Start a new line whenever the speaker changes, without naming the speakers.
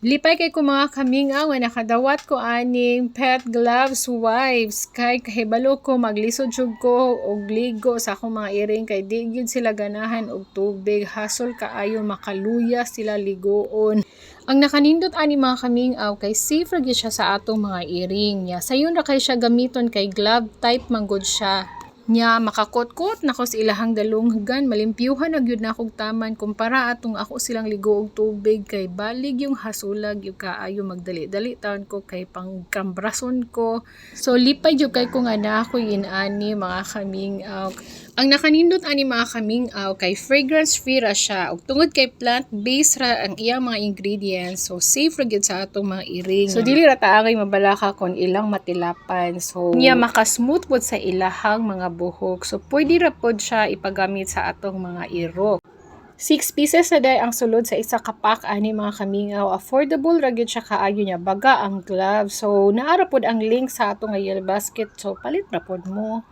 Lipay kay ko mga kamingaw nga nakadawat ko aning pet gloves wipes kay kahibalo ko maglisod jud ko og ligo sa akong mga iring kay di gyud sila ganahan og tubig, hasol kaayo makaluya sila ligoon. Ang nakanindot ani mga kamingaw kay safe ra gyud siya sa atong mga iring nya. Sayon ra kay siya gamiton kay glove type man gud siya. Nya makakot-kot nako sa ilahang dalunggan, malimpyuhan na gyud na akong taman kumpara atong ako silang ligo og tubig kay balig yung hasulag yung kaayo magdali-dali taon ko kay pangkambrason ko. So lipay jud kay ko nga na ako inani mga kamingaw. Ang nakanindot ani mga kamingaw kay fragrance free ra siya ug tungod kay plant based ra ang iyang mga ingredients, so safe ra gyud sa atong mga iring. So dili ra ta agay mabalaka kon ilang matilapan. So niya makasmooth pod sa ilahang mga buhok. So pwede ra pod siya ipagamit sa atong mga irok. 6 pieces na day ang sulod sa isa ka pack ani mga kamingaw. Affordable ra gyud siya kaayo niya baga ang glove. So naara pod ang link sa atong nga yellow basket. So palit ra pod mo.